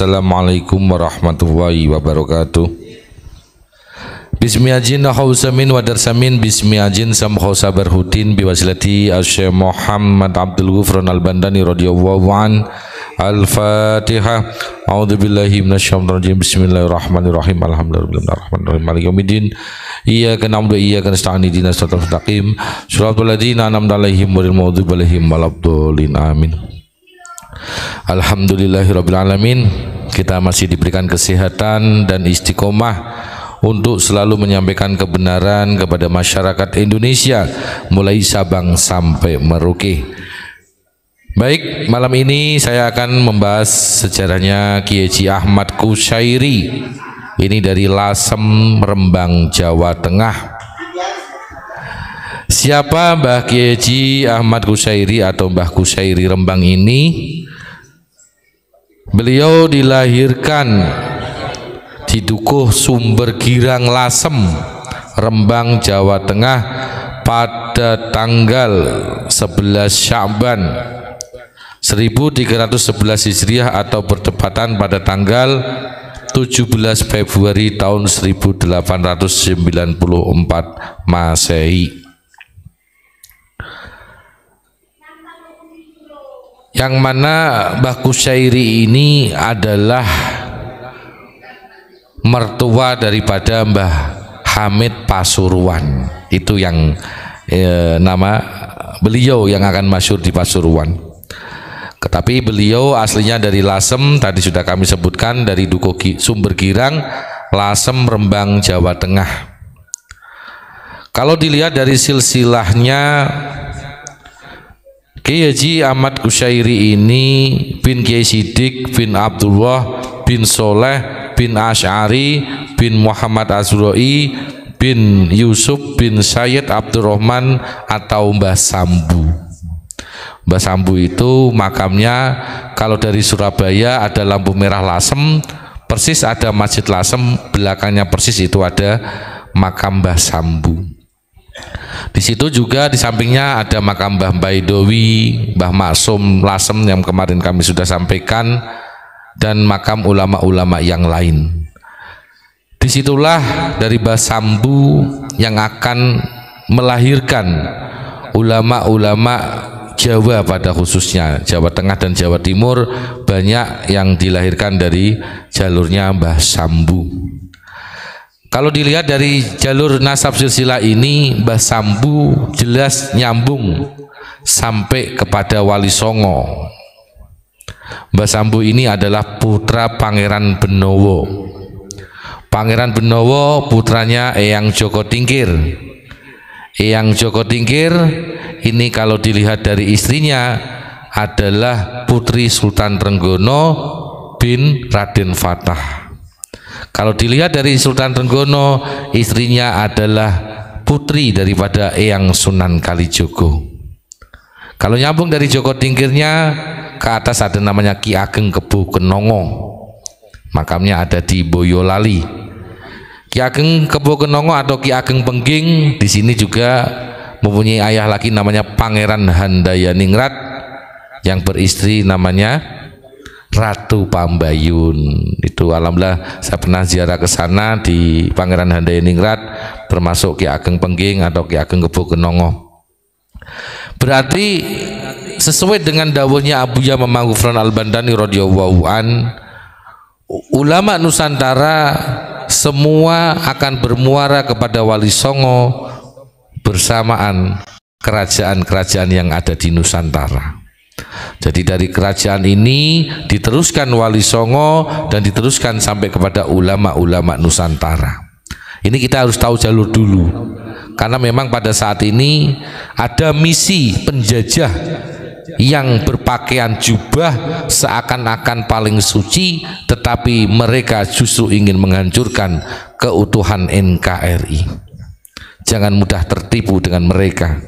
Assalamualaikum warahmatullahi wabarakatuh. Bismillahirrahmanirrahim. Hausamin wa darsamin bismillahirrahmanirrahim sam khausa barhudin biwasilati Syekh Muhammad Abdul Ghufran Al-Bandani radhiyallahu an. Al-Fatihah. A'udzubillahi minasyaitonir rajim. Bismillahirrahmanirrahim. Alhamdulillahirrahmanirrahim. Maliki yaumiddin. Iyyaka na'budu wa iyyaka nasta'in. Ihdinas siratal mustaqim. Shiratal ladzina an'amta 'alaihim ghairil maghdubi 'alaihim waladdallin. Amin. Alhamdulillahirabbil alamin. Kita masih diberikan kesehatan dan istiqomah untuk selalu menyampaikan kebenaran kepada masyarakat Indonesia mulai Sabang sampai Merauke. Baik, malam ini saya akan membahas sejarahnya Kiai Haji Ahmad Kusyairi. Ini dari Lasem, Rembang, Jawa Tengah. Siapa Mbah Kiai Haji Ahmad Kusyairi atau Mbah Kusyairi Rembang ini? Beliau dilahirkan di Dukuh Sumber Girang Lasem, Rembang, Jawa Tengah pada tanggal 11 Sya'ban 1311 Hijriah atau bertepatan pada tanggal 17 Februari tahun 1894 Masehi. Yang mana Mbah Kusyairi ini adalah mertua daripada Mbah Hamid Pasuruan. Itu yang nama beliau yang akan masyhur di Pasuruan. Tetapi beliau aslinya dari Lasem, tadi sudah kami sebutkan, dari Dukuh Sumber Girang, Lasem, Rembang, Jawa Tengah. Kalau dilihat dari silsilahnya, Kiai Haji Ahmad Kusyairi ini bin Kiai Sidik bin Abdullah bin Soleh bin Asy'ari bin Muhammad Azroi bin Yusuf bin Sayyid Abdurrahman atau Mbah Sambu. Mbah Sambu itu makamnya kalau dari Surabaya ada lampu merah Lasem, persis ada Masjid Lasem, belakangnya persis itu ada makam Mbah Sambu. Di situ juga di sampingnya ada makam Mbah Baidowi, Mbah Maksum Lasem yang kemarin kami sudah sampaikan, dan makam ulama-ulama yang lain. Disitulah dari Mbah Sambu yang akan melahirkan ulama-ulama Jawa, pada khususnya Jawa Tengah dan Jawa Timur banyak yang dilahirkan dari jalurnya Mbah Sambu. Kalau dilihat dari jalur nasab silsilah ini, Mbah Sambu jelas nyambung sampai kepada Wali Songo. Mbah Sambu ini adalah putra Pangeran Benowo. Pangeran Benowo putranya Eyang Joko Tingkir. Eyang Joko Tingkir ini kalau dilihat dari istrinya adalah putri Sultan Trenggono bin Raden Fatah. Kalau dilihat dari Sultan Trenggono, istrinya adalah putri daripada Eyang Sunan Kalijogo. Kalau nyambung dari Joko Tingkirnya ke atas ada namanya Ki Ageng Kebo Kenongo. Makamnya ada di Boyolali. Ki Ageng Kebo Kenongo atau Ki Ageng Pengging di sini juga mempunyai ayah lagi namanya Pangeran Handayaningrat yang beristri namanya Ratu Pambayun. Itu alhamdulillah saya pernah ziarah ke sana di Pangeran Handayaningrat, termasuk Ki Ageng Pengging atau Ki Ageng Kebo Kenongo. Berarti sesuai dengan dawuhnya Abuya Mamang Ghufran Al-Bandani radhiyallahu an, ulama Nusantara semua akan bermuara kepada Wali Songo bersamaan kerajaan-kerajaan yang ada di Nusantara. Jadi dari kerajaan ini diteruskan Wali Songo dan diteruskan sampai kepada ulama-ulama Nusantara. Ini kita harus tahu jalur dulu, karena memang pada saat ini ada misi penjajah yang berpakaian jubah seakan-akan paling suci, tetapi mereka justru ingin menghancurkan keutuhan NKRI. Jangan mudah tertipu dengan mereka.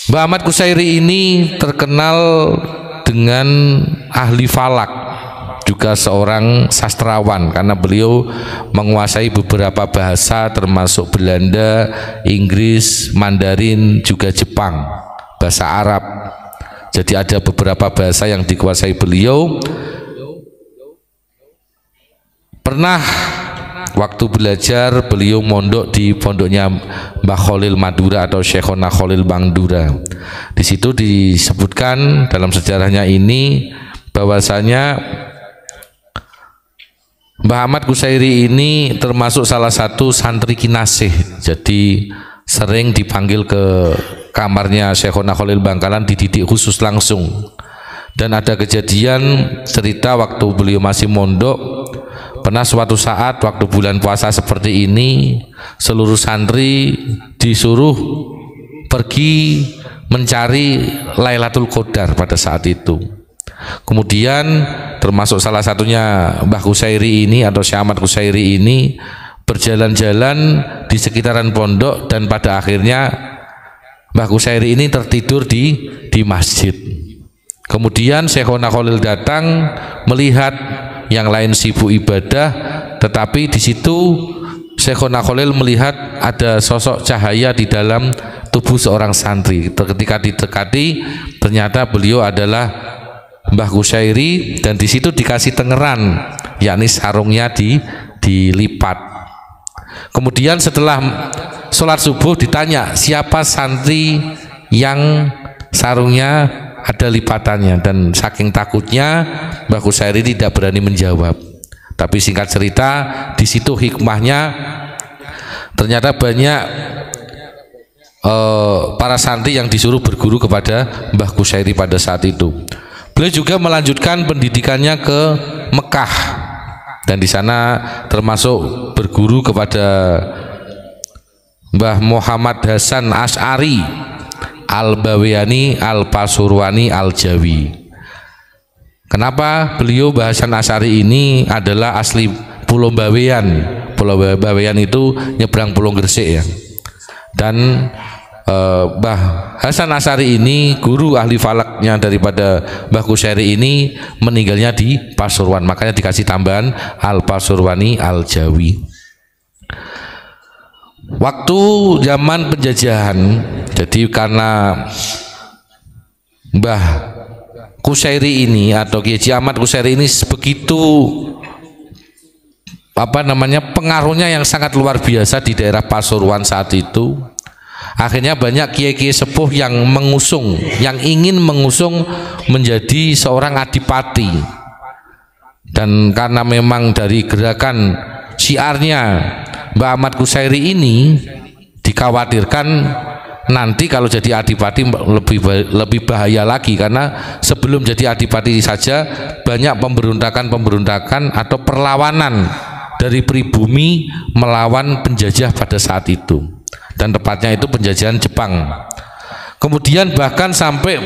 Mbah Ahmad Kusyairi ini terkenal dengan ahli falak, juga seorang sastrawan karena beliau menguasai beberapa bahasa termasuk Belanda, Inggris, Mandarin, juga Jepang, bahasa Arab. Jadi ada beberapa bahasa yang dikuasai beliau. Pernah waktu belajar beliau mondok di pondoknya Mbah Khalil Madura atau Syekhona Khalil Bangdura. Di situ disebutkan dalam sejarahnya ini bahwasanya Mbah Ahmad Qusairi ini termasuk salah satu santri kinasih. Jadi sering dipanggil ke kamarnya Syekhona Khalil Bangkalan, dididik khusus langsung. Dan ada kejadian cerita waktu beliau masih mondok, pernah suatu saat waktu bulan puasa seperti ini, seluruh santri disuruh pergi mencari Lailatul Qadar pada saat itu. Kemudian termasuk salah satunya Mbah Qusairi ini atau Syekh Ahmad Qusairi ini berjalan-jalan di sekitaran pondok, dan pada akhirnya Mbah Qusairi ini tertidur di masjid. Kemudian Syekhona Khalil datang melihat yang lain sibuk ibadah, tetapi di situ Syekhona Khalil melihat ada sosok cahaya di dalam tubuh seorang santri. Ketika didekati, ternyata beliau adalah Mbah Qusairi, dan di situ dikasih tengeran, yakni sarungnya dilipat. Kemudian setelah sholat subuh ditanya siapa santri yang sarungnya ada lipatannya, dan saking takutnya Mbah Qusairi tidak berani menjawab. Tapi singkat cerita, di situ hikmahnya ternyata banyak para santri yang disuruh berguru kepada Mbah Qusairi pada saat itu. Beliau juga melanjutkan pendidikannya ke Mekah, dan di sana termasuk berguru kepada Mbah Muhammad Hasan Asy'ari Al-Bawiyani Al-Pasurwani Al-Jawi. Kenapa beliau Mbah Hasan Asy'ari ini adalah asli Pulau Bawean. Pulau Bawean itu nyebrang Pulau Gresik ya. Dan Mbah Hasan Asy'ari ini guru ahli falaknya daripada Mbah Qusairi ini meninggalnya di Pasuruan, makanya dikasih tambahan Al-Pasurwani Al-Jawi. Waktu zaman penjajahan, jadi karena Mbah Qusairi ini atau Kiai Ahmad Qusairi ini begitu pengaruhnya yang sangat luar biasa di daerah Pasuruan saat itu, akhirnya banyak kiai-kiai sepuh yang ingin mengusung menjadi seorang adipati. Dan karena memang dari gerakan syiarnya Mbah Ahmad Qusairi ini dikhawatirkan nanti kalau jadi adipati lebih bahaya lagi, karena sebelum jadi adipati saja banyak pemberontakan atau perlawanan dari pribumi melawan penjajah pada saat itu, dan tepatnya itu penjajahan Jepang. Kemudian bahkan sampai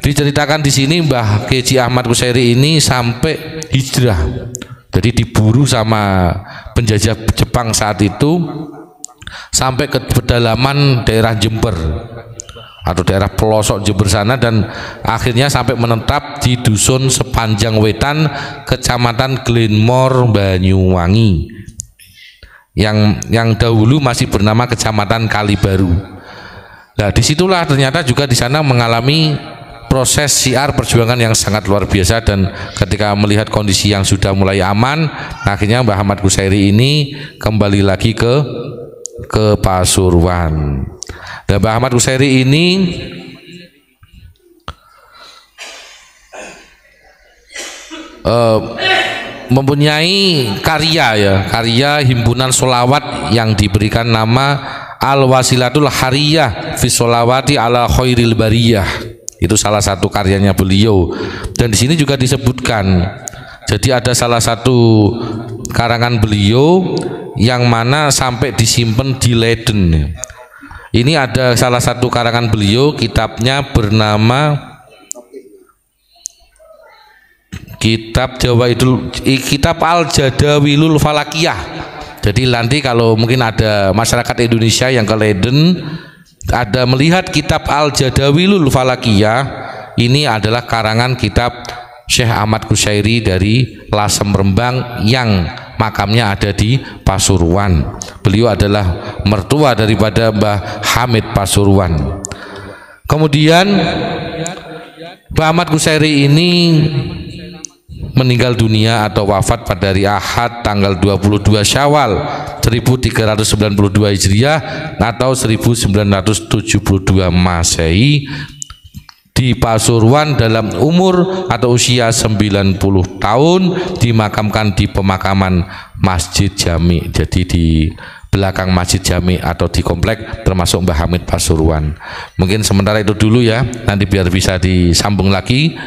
diceritakan di sini Mbah Kiai Ahmad Qusairi ini sampai hijrah, jadi diburu sama penjajah Jepang saat itu sampai ke pedalaman daerah Jember atau daerah pelosok Jember sana, dan akhirnya sampai menetap di dusun Sepanjang Wetan, kecamatan Glenmore, Banyuwangi, yang dahulu masih bernama kecamatan Kalibaru. Nah, disitulah ternyata juga di sana mengalami proses syiar perjuangan yang sangat luar biasa, dan ketika melihat kondisi yang sudah mulai aman, akhirnya Mbah Ahmad Qusairi ini kembali lagi ke Pasuruan. Dan Mbah Ahmad Qusairi ini mempunyai karya himpunan sholawat yang diberikan nama Al-Wasilatul Hariyah fi Sholawati ala Khairil Bariyah. Itu salah satu karyanya beliau, dan di sini juga disebutkan. Jadi ada salah satu karangan beliau yang mana sampai disimpan di Leiden. Ini ada salah satu karangan beliau, kitabnya bernama Kitab Jawa itu Kitab Al-Jadawilul Falakiyah. Jadi nanti kalau mungkin ada masyarakat Indonesia yang ke Leiden ada melihat Kitab Al-Jadawilul Falakiyah, ini adalah karangan kitab Syekh Ahmad Qusairi dari Lasem Rembang yang makamnya ada di Pasuruan. Beliau adalah mertua daripada Mbah Hamid Pasuruan. Kemudian Mbah Ahmad Qusairi ini meninggal dunia atau wafat pada hari Ahad tanggal 22 Syawal 1392 Hijriah atau 1972 Masehi di Pasuruan dalam umur atau usia 90 tahun, dimakamkan di pemakaman Masjid Jami. Jadi di belakang Masjid Jami atau di komplek termasuk Mbah Hamid Pasuruan. Mungkin sementara itu dulu ya, nanti biar bisa disambung lagi.